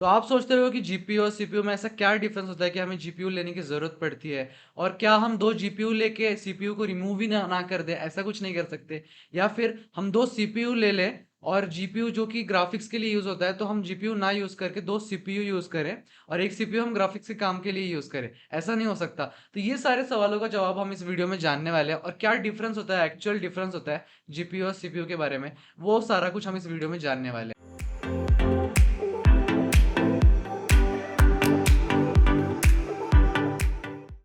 तो आप सोचते हो कि जीपीयू और सीपीयू में ऐसा क्या डिफरेंस होता है कि हमें जीपीयू लेने की ज़रूरत पड़ती है? और क्या हम 2 जीपीयू लेके सीपीयू को रिमूव ही ना कर दें, ऐसा कुछ नहीं कर सकते? या फिर हम 2 सीपीयू ले लें और जीपीयू जो कि ग्राफ़िक्स के लिए यूज़ होता है, तो हम जीपीयू ना यूज़ करके 2 सीपीयू यूज़ करें और 1 सीपीयू हम ग्राफ़िक्स के काम के लिए यूज़ करें, ऐसा नहीं हो सकता। तो ये सारे सवालों का जवाब हम इस वीडियो में जानने वाले हैं और क्या डिफरेंस होता है, एक्चुअल डिफरेंस होता है जीपीयू और सीपीयू के बारे में, वो सारा कुछ हम इस वीडियो में जानने वाले हैं।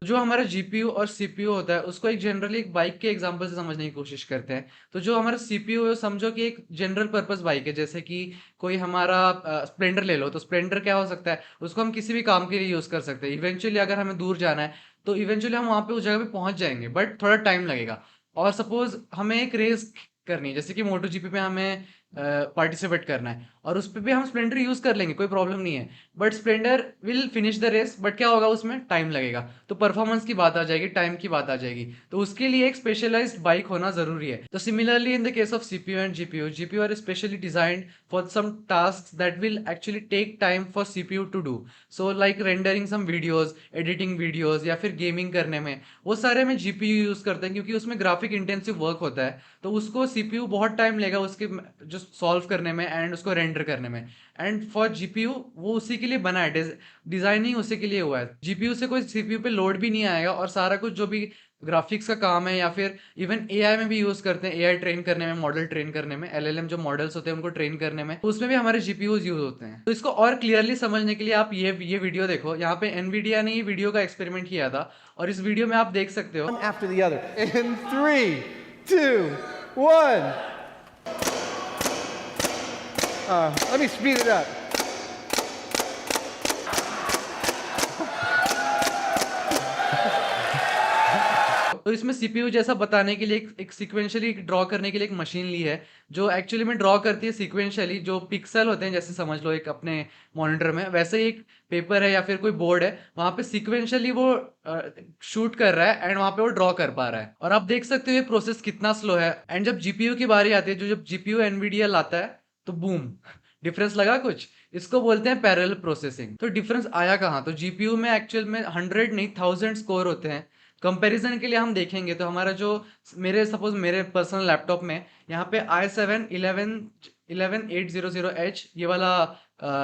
जो हमारा जीपीयू और सीपीयू होता है, उसको एक जनरली एक बाइक के एग्जांपल से समझने की कोशिश करते हैं। तो जो हमारा सीपीयू है, समझो कि एक जनरल पर्पस बाइक है, जैसे कि कोई हमारा स्प्लेंडर ले लो, तो स्प्लेंडर क्या हो सकता है, उसको हम किसी भी काम के लिए यूज़ कर सकते हैं। इवेंचुअली अगर हमें दूर जाना है, तो इवेंचुअली हम वहाँ पे उस जगह पे पहुँच जाएँगे, बट थोड़ा टाइम लगेगा। और सपोज़ हमें एक रेस करनी है, जैसे कि मोटो जीपी में हमें पार्टिसिपेट करना है और उस पे भी हम स्प्लेंडर यूज़ कर लेंगे, कोई प्रॉब्लम नहीं है। But Splendor will finish the race, but क्या होगा, उसमें टाइम लगेगा। तो परफॉर्मेंस की बात आ जाएगी, टाइम की बात आ जाएगी। तो उसके लिए एक स्पेशलाइज्ड बाइक होना ज़रूरी है। तो similarly in the case of CPU and GPU, GPU are specially designed for some tasks that will actually take time for CPU to do. So like rendering some videos, editing videos या फिर gaming करने में, वो सारे में GPU use करते हैं क्योंकि उसमें ग्राफिक इंटेंसिव वर्क होता है। तो उसको सीपीयू बहुत टाइम लेगा उसके जो सॉल्व करने में एंड उसको रेंडर करने में। एंड फॉर जीपीयू वो उसी के लिए बना है, डिजाइनिंग उसी के लिए हुआ है। जीपीयू से कोई सीपीयू पे लोड भी नहीं आएगा और सारा कुछ जो भी ग्राफिक्स का काम है या फिर इवन एआई में भी यूज करते हैं, एआई ट्रेन करने में, मॉडल ट्रेन करने में, एलएलएम जो मॉडल्स होते हैं उनको ट्रेन करने में, तो उसमें भी हमारे जीपीयूज यूज होते हैं। तो इसको और क्लियरली समझने के लिए आप ये वीडियो देखो। यहाँ पे एनवीडिया ने ये वीडियो का एक्सपेरिमेंट किया था और इस वीडियो में आप देख सकते हो। One after the other. In 3, 2, 1. Let me speed it up. तो इसमें सीपीयू जैसा बताने के लिए एक सीक्वेंशियली ड्रॉ करने के लिए एक मशीन ली है, जो एक्चुअली में ड्रॉ करती है सीक्वेंशियली। जो पिक्सल होते हैं, जैसे समझ लो एक अपने मॉनिटर में, वैसे ही एक पेपर है या फिर कोई बोर्ड है, वहाँ पे सीक्वेंशियली वो शूट कर रहा है एंड वहाँ पे वो ड्रॉ कर पा रहा है। और आप देख सकते हो ये प्रोसेस कितना स्लो है। एंड जब जीपीयू की बारी आती है, जब जीपीयू एनवीडिया लाता है, तो बूम, डिफरेंस लगा कुछ। इसको बोलते हैं पैरेलल प्रोसेसिंग। तो डिफरेंस आया कहाँ, तो जीपीयू में एक्चुअल में 100 नहीं 1000 स्कोर होते हैं। कंपैरिजन के लिए हम देखेंगे तो हमारा जो मेरे पर्सनल लैपटॉप में यहाँ पे i7 11800H ये वाला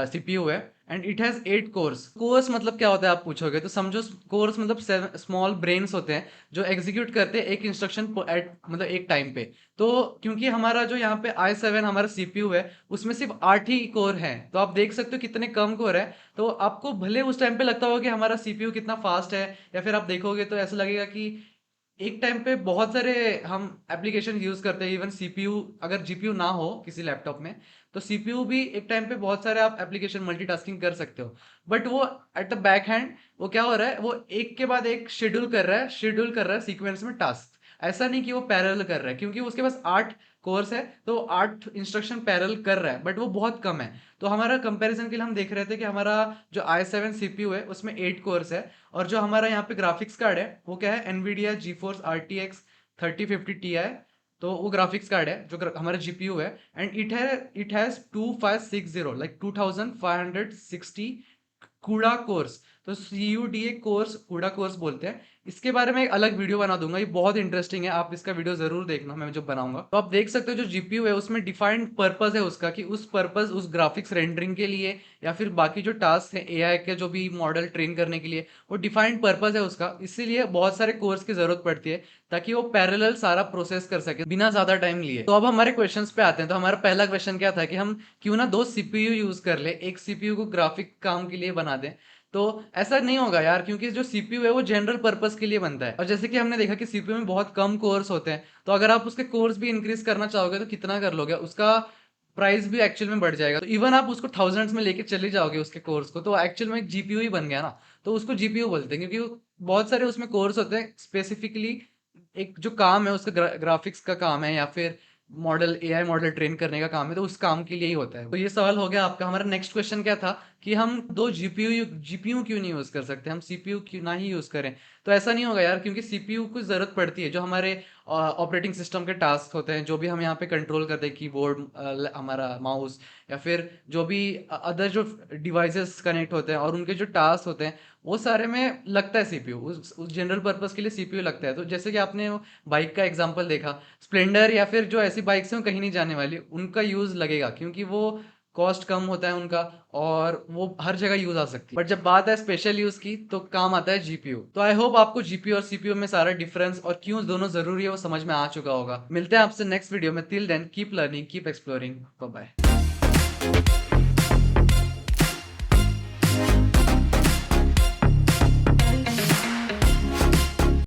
सीपीयू है and it has 8 course. Course मतलब क्या होता है आप पूछोगे, तो समझो कोर्स मतलब स्मॉल ब्रेन्स होते हैं जो एग्जीक्यूट करते हैं एक इंस्ट्रक्शन एट मतलब एक टाइम पे। तो क्योंकि हमारा जो यहाँ पे i7 हमारा सीपीयू है, उसमें सिर्फ 8 ही कोर हैं, तो आप देख सकते हो कितने कम कोर है। तो आपको भले उस टाइम पे लगता होगा कि हमारा सीपीयू कितना फास्ट है, या फिर आप देखोगे तो ऐसा लगेगा कि एक टाइम पे बहुत सारे हम एप्लीकेशन यूज करते हैं। इवन सीपीयू, अगर जीपीयू ना हो किसी लैपटॉप में, तो सीपीयू भी एक टाइम पे बहुत सारे आप एप्लीकेशन मल्टीटास्किंग कर सकते हो। बट वो एट द बैक हैंड वो क्या हो रहा है, वो एक के बाद एक शेड्यूल कर रहा है सीक्वेंस में टास्क। ऐसा नहीं कि वो पैरेलल कर रहा है, क्योंकि उसके पास 8 कोर्स है, तो 8 इंस्ट्रक्शन पैरेलल कर रहा है, बट वो बहुत कम है। तो हमारा कंपैरिजन के लिए हम देख रहे थे कि हमारा जो i7 सीपीयू है उसमें 8 कोर्स है, और जो हमारा यहाँ पे ग्राफिक्स कार्ड है वो क्या है, एनवीडिया GeForce RTX 3050 Ti। तो वो ग्राफिक्स कार्ड है जो हमारा जीपीयू है, एंड इट हैज 2560 लाइक 2560 कूड़ा कोर्स। तो CUDA कोर्स कूड़ा कोर्स बोलते हैं। इसके बारे में एक अलग वीडियो बना दूंगा, ये बहुत इंटरेस्टिंग है, आप इसका वीडियो जरूर देखना मैं जो बनाऊंगा। तो आप देख सकते हो जो जीपीयू है उसमें डिफाइंड पर्पस है उसका, कि उस पर्पस उस ग्राफिक्स रेंडरिंग के लिए या फिर बाकी जो टास्क है एआई के जो भी मॉडल ट्रेन करने के लिए, वो डिफाइंड पर्पस है उसका। इसीलिए बहुत सारे कोर्स की जरूरत पड़ती है ताकि वो पैरेलल सारा प्रोसेस कर सके बिना ज्यादा टाइम लिए। तो अब हमारे क्वेश्चंस पे आते हैं। तो हमारा पहला क्वेश्चन क्या था कि हम क्यों ना 2 सीपीयू यूज कर ले, एक सीपीयू को ग्राफिक काम के लिए बना दें। तो ऐसा नहीं होगा यार, क्योंकि जो सीपीयू है वो जनरल पर्पस के लिए बनता है, और जैसे कि हमने देखा कि सीपीयू में बहुत कम कोर्स होते हैं। तो अगर आप उसके कोर्स भी इंक्रीज करना चाहोगे तो कितना कर लोगे, उसका प्राइस भी एक्चुअल में बढ़ जाएगा। तो इवन आप उसको थाउजेंड्स में लेके चले जाओगे उसके कोर्स को, तो एक्चुअल में एक जीपीयू ही बन गया ना। तो उसको जीपीयू बोलते हैं क्योंकि बहुत सारे उसमें कोर्स होते हैं, स्पेसिफिकली एक जो काम है उसका ग्राफिक्स का काम है या फिर एआई मॉडल ट्रेन करने का काम है, तो उस काम के लिए ही होता है। तो ये सवाल हो गया आपका। हमारा नेक्स्ट क्वेश्चन क्या था कि हम दो जीपीयू क्यों नहीं यूज कर सकते, हम सीपीयू क्यों ना ही यूज करें। तो ऐसा नहीं होगा यार, क्योंकि सीपीयू की जरूरत पड़ती है जो हमारे ऑपरेटिंग सिस्टम के टास्क होते हैं, जो भी हम यहाँ पे कंट्रोल करते हैं, कीबोर्ड, हमारा माउस, या फिर जो भी अदर जो डिवाइसेस कनेक्ट होते हैं और उनके जो टास्क होते हैं, वो सारे में लगता है सीपीयू, उस जनरल पर्पस के लिए सीपीयू लगता है। तो जैसे कि आपने बाइक का एग्जांपल देखा, स्प्लेंडर या फिर जो ऐसी बाइक्स हैं वो कहीं नहीं जाने वाली, उनका यूज लगेगा क्योंकि वो कॉस्ट कम होता है उनका, और वो हर जगह यूज आ सकती है। बट जब बात है स्पेशल यूज की, तो काम आता है जीपीयू। तो आई होप आपको जीपीयू और सीपीयू में सारा डिफरेंस और क्यों दोनों जरूरी है वो समझ में आ चुका होगा। मिलते हैं आपसे नेक्स्ट वीडियो में। Till then keep learning, keep exploring, bye bye.